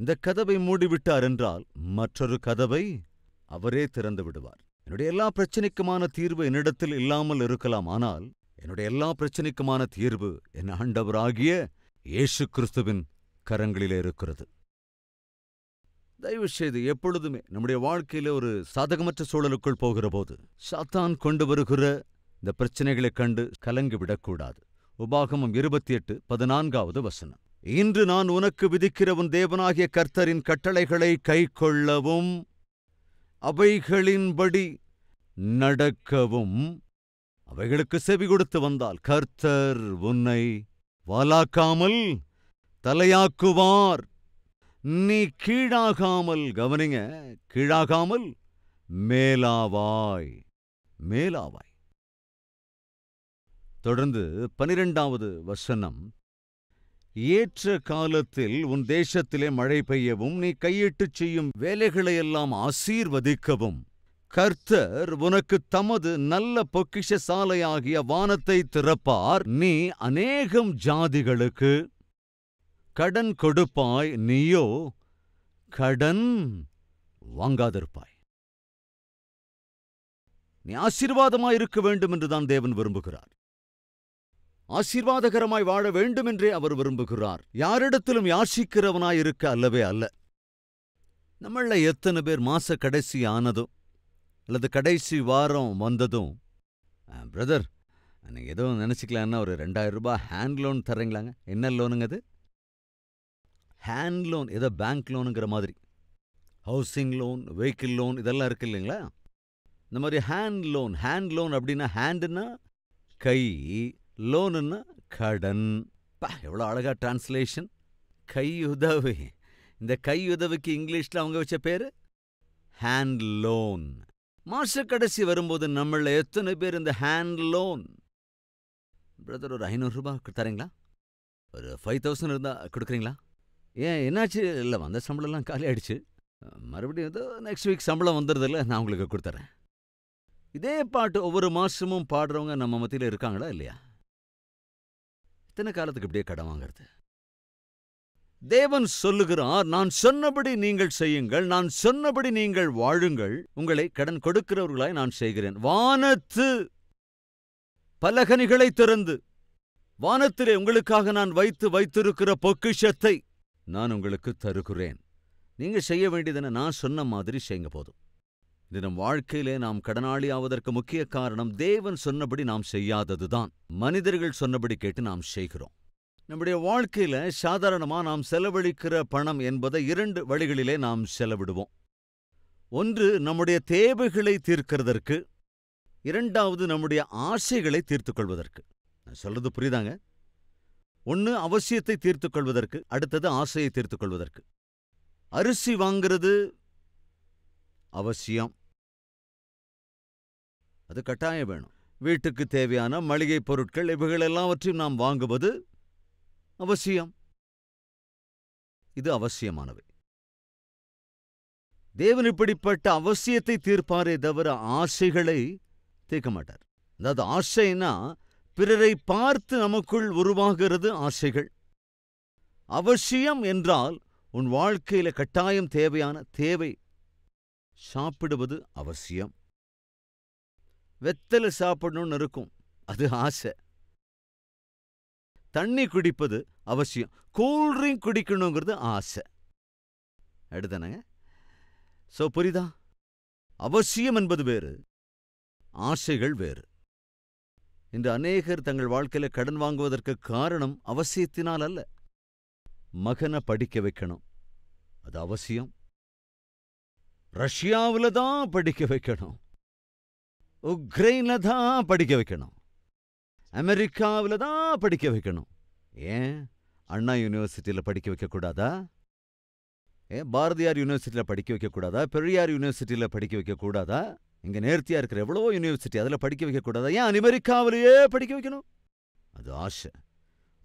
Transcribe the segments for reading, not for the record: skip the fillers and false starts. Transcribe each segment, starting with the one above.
இந்த கதவை மூடிவிட்டார் என்றால் மற்றொரு கதவை அவரே திறந்து விடுவார். என்னுடைய எல்லா பிரச்சனைக்குமான தீர்வு என்னிடத்தில் இல்லாமல் இருக்கலாம். ஆனால் என்னுடைய எல்லா பிரச்சனைக்குமான தீர்வு என் ஆண்டவராகிய இயேசு கிறிஸ்துவின் கரங்களிலே இருக்கிறது. தயவு செய்து எப்பொழுதுமே நம்முடைய வாழ்க்கையில ஒரு சாதகமற்ற சூழலுக்குள் போகிற போது சாத்தான் கொண்டு வருகிற இந்த பிரச்சனைகளைக் கண்டு கலங்கிவிடக்கூடாது. உபாகமம் 28:14 வசனம். இன்று நான் உனக்கு விதிக்கிற உன் தேவனாகிய கர்த்தரின் கட்டளைகளை கைக்கொள்ளவும் அவைகளின்படி நடக்கவும் அவைகளுக்கு செவி கொடுத்து வந்தால் கர்த்தர் உன்னை வாலாக்காமல் தலையாக்குவார். நீ கீழாகாமல், கவனிங்க, கீழாகாமல் மேலாவாய். மேலாவாய். தொடர்ந்து 12வது வசனம். ஏற்ற காலத்தில் உன் தேசத்திலே மழை பெய்யவும் நீ கையிட்டுச் செய்யும் வேலைகளையெல்லாம் ஆசீர்வதிக்கவும் கர்த்தர் உனக்கு தமது நல்ல பொக்கிஷ சாலையாகிய வானத்தை திறப்பார். நீ அநேகம் ஜாதிகளுக்கு கடன் கொடுப்பாய், நீயோ கடன் வாங்காதிருப்பாய். நீ ஆசீர்வாதமாயிருக்க வேண்டும் என்றுதான் தேவன் விரும்புகிறார். ஆசீர்வாதகரமாய் வாழ வேண்டுமென்றே அவர் விரும்புகிறார். யாரிடத்திலும் யாசிக்கிறவனாயிருக்க அல்லவே அல்ல. நம்மள எத்தனை பேர் மாச கடைசி ஆனதும் அல்லது கடைசி வாரம் வந்ததும், பிரதர் நீங்கள் ஏதோ நினச்சிக்கலான்னா ஒரு 2000 ரூபாய் ஹேண்ட் லோன் தர்றீங்களாங்க? என்ன லோனுங்க அது? ஹேண்ட் லோன், ஏதோ பேங்க் லோனுங்கிற மாதிரி. ஹவுசிங் லோன், வெஹிக்கிள் லோன் இதெல்லாம் இருக்கு இல்லைங்களா? இந்த மாதிரி ஹேண்ட் லோன் அப்படின்னா ஹேண்டுன்னா கை, லோனுன்னா கடன். எவ்வளோ அழகா டிரான்ஸ்லேஷன். கையுதவி. இந்த கையுதவிக்கு இங்கிலீஷில் அவங்க வச்ச பேரு ஹேண்ட் லோன். மாச கடைசி வரும்போது நம்மள எத்தனை பேர் இந்த ஹேண்ட் லோன், பிரதர் ஒரு 500 ரூபாய் தரீங்களா? ஒரு 5000 இருந்தா கொடுக்குறீங்களா? ஏன் என்னாச்சு? இல்லை, வந்த சம்பளம்லாம் காலி ஆயிடுச்சு, மறுபடியும் ஏதோ நெக்ஸ்ட் வீக் சம்பளம் வந்துடுதில்ல, நான் உங்களுக்கு கொடுத்துறேன். இதே பாட்டு ஒவ்வொரு மாசமும் பாடுறவங்க நம்ம மத்தியில் இருக்காங்களா இல்லையா? இத்தனை காலத்துக்கு இப்படியே கடன் வாங்கிறது. தேவன் சொல்லுகிறார், நான் சொன்னபடி நீங்கள் செய்யுங்கள், நான் சொன்னபடி நீங்கள் வாழுங்கள், உங்களை கடன் கொடுக்கிறவர்களாய் நான் செய்கிறேன். வானத்து பலகனிகளை திறந்து வானத்திலே உங்களுக்காக நான் வைத்திருக்கிற பொக்கிஷத்தை நான் உங்களுக்கு தருகிறேன். நீங்க செய்ய வேண்டியதுன்னு நான் சொன்ன மாதிரி செய்யுங்க போதும். இது நம் வாழ்க்கையிலே நாம் கடனாளி ஆவதற்கு முக்கிய காரணம் தேவன் சொன்னபடி நாம் செய்யாததுதான். மனிதர்கள் சொன்னபடி கேட்டு நாம் செய்கிறோம். நம்முடைய வாழ்க்கையில சாதாரணமா நாம் செலவழிக்கிற பணம் என்பதை 2 வழிகளிலே நாம் செலவிடுவோம். ஒன்று நம்முடைய தேவைகளை தீர்க்கிறதற்கு, இரண்டாவது நம்முடைய ஆசைகளை தீர்த்துக் கொள்வதற்கு. நான் சொல்றது புரியுதாங்க? ஒன்று அவசியத்தை தீர்த்துக் கொள்வதற்கு, அடுத்தது ஆசையை தீர்த்துக் கொள்வதற்கு. அரிசி வாங்கிறது அவசியம், அது கட்டாயம் வேணும். வீட்டுக்கு தேவையான மளிகை பொருட்கள் இவைகள் எல்லாவற்றையும் நாம் வாங்குவது அவசியம். இது அவசியமானவை. தேவன் இப்படிப்பட்ட அவசியத்தை தீர்ப்பாரே தவிர ஆசைகளை தீர்க்க மாட்டார். அதாவது ஆசைனா பிறரை பார்த்து நமக்குள் உருவாகிறது ஆசைகள். அவசியம் என்றால் உன் வாழ்க்கையில கட்டாயம் தேவையான தேவை. சாப்பிடுவது அவசியம். வெத்தலை சாப்பிடணும்னு இருக்கும், அது ஆசை. தண்ணி குடிப்பது அவசியம். கூல்ட்ரிங்க் குடிக்கணுங்கிறது ஆசை. அடுத்தானங்க? சோ புரியுதா? அவசியம் என்பது வேறு, ஆசைகள் வேறு. இன்று அநேகர் தங்கள் வாழ்க்கையில கடன் வாங்குவதற்கு காரணம் அவசியத்தினால் அல்ல. மகனை படிக்க வைக்கணும், அது அவசியம். ரஷ்யாவில தான் படிக்க வைக்கணும், உக்ரைன்ல தான் படிக்க வைக்கணும், அமெரிக்காவில தான் படிக்க வைக்கணும். ஏன் அண்ணா யூனிவர்சிட்டியில் படிக்க வைக்கக்கூடாதா? ஏன் பாரதியார் யூனிவர்சிட்டியில் படிக்க வைக்கக்கூடாதா? பெரியார் யூனிவர்சிட்டியில் படிக்க வைக்கக்கூடாதா? இங்கே நேர்த்தியாக இருக்கிற எவ்வளவோ யூனிவர்சிட்டி, அதில் படிக்க வைக்கக்கூடாதா? ஏன் அமெரிக்காவிலேயே படிக்க வைக்கணும்? அது ஆசை.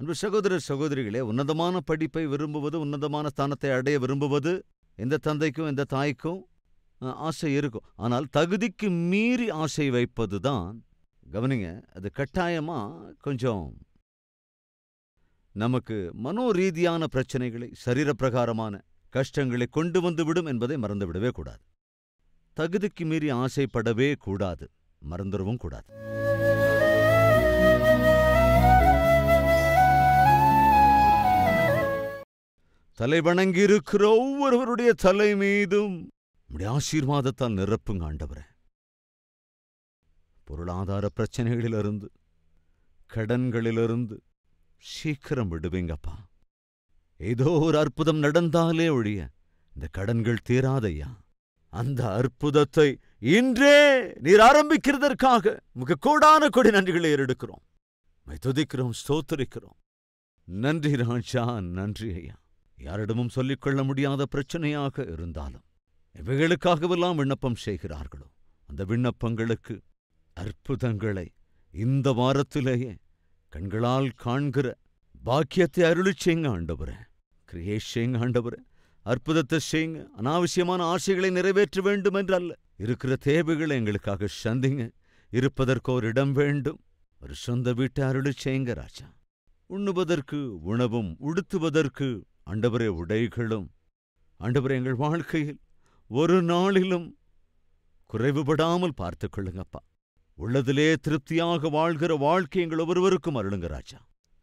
அன்பு சகோதர சகோதரிகளே, உன்னதமான படிப்பை விரும்புவது, உன்னதமான ஸ்தானத்தை அடைய விரும்புவது எந்த தந்தைக்கும் எந்த தாய்க்கும் ஆசை இருக்கும். ஆனால் தகுதிக்கு மீறி ஆசை வைப்பது தான், கவனிங்க, அது கட்டாயமா கொஞ்சம் நமக்கு மனோரீதியான பிரச்சனைகளை, சரீர பிரகாரமான கஷ்டங்களை கொண்டு வந்துவிடும் என்பதை மறந்துவிடவே கூடாது. தகுதிக்கு மீறி ஆசைப்படவே கூடாது, மறந்துடவும் கூடாது. தலை வணங்கி இருக்கிற ஒவ்வொருவருடைய தலை மீதும் நம்முடைய ஆசீர்வாதத்தால் நிரப்புங்க ஆண்டவரே. பொருளாதார பிரச்சனைகளிலிருந்து, கடன்களிலிருந்து சீக்கிரம் விடுவீங்கப்பா. ஏதோ ஒரு அற்புதம் நடந்தாலே ஒழிய இந்த கடன்கள் தீராதையா. அந்த அற்புதத்தை இன்றே நீர் ஆரம்பிக்கிறதற்காக உமக்கு கோடான கோடி நன்றிகளை ஏறெடுக்கிறோம், துதிக்கிறோம், ஸ்தோத்திரிக்கிறோம். நன்றி ராஜா, நன்றி ஐயா. யாரிடமும் சொல்லிக்கொள்ள முடியாத பிரச்சனையாக இருந்தாலும் இவைகளுக்காகவெல்லாம் விண்ணப்பம் செய்கிறார்களோ அந்த விண்ணப்பங்களுக்கு அற்புதங்களை இந்த வாரத்திலேயே கண்களால் காண்கிற பாக்கியத்தை அருளிச் செய்யுங்க ஆண்டவரே. கிரியேட் செய்யுங்க ஆண்டவரே. அற்புதத்தை செய்யுங்க. அனாவசியமான ஆசைகளை நிறைவேற்ற வேண்டும் என்று அல்ல, இருக்கிற தேவைகளை எங்களுக்காக சந்திங்க. இருப்பதற்கு ஒரு இடம் வேண்டும், ஒரு சொந்த வீட்டை அருளிச் செய்யுங்க ராஜா. உண்ணுவதற்கு உணவும், உடுத்துவதற்கு ஆண்டவரே உடைகளும், ஆண்டவரே எங்கள் வாழ்க்கையில் ஒரு நாளிலும் குறைவுபடாமல் பார்த்துக் கொள்ளுங்கப்பா. உள்ளதிலே திருப்தியாக வாழ்கிற வாழ்க்கை எங்கள் ஒவ்வொருவருக்கும் அருளுங்க ராஜா.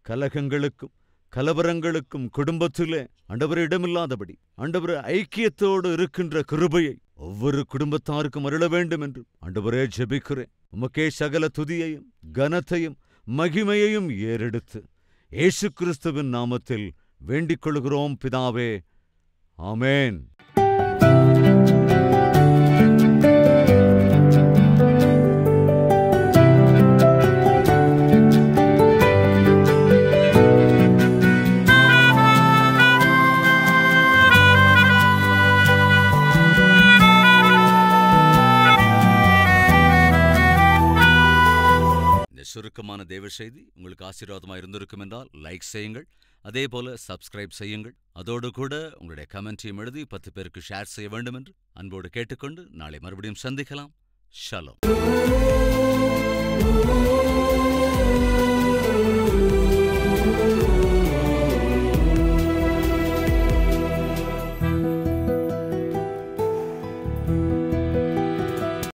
கலகங்களுக்கும் கலவரங்களுக்கும் குடும்பத்திலே ஆண்டவரே இடமில்லாதபடி ஆண்டவரே ஐக்கியத்தோடு இருக்கின்ற கிருபையை ஒவ்வொரு குடும்பத்தாருக்கும் அருள வேண்டும் என்று ஆண்டவரே ஜெபிக்கிறேன். உமக்கே சகல துதியையும் கனத்தையும் மகிமையையும் ஏறெடுத்து இயேசு கிறிஸ்துவின் நாமத்தில் வேண்டிக் கொள்கிறோம் பிதாவே, ஆமென். சுருக்கமான தேவ செய்தி உங்களுக்கு ஆசீர்வாதமாக இருந்திருக்கும் என்றால் லைக் செய்யுங்கள். அதேபோல சப்ஸ்கிரைப் செய்யுங்கள். அதோடு கூட உங்களுடைய கமெண்ட்டையும் எழுதி 10 பேருக்கு ஷேர் செய்ய வேண்டும் என்று அன்போடு கேட்டுக்கொண்டு நாளை மறுபடியும் சந்திக்கலாம். ஷலோம்.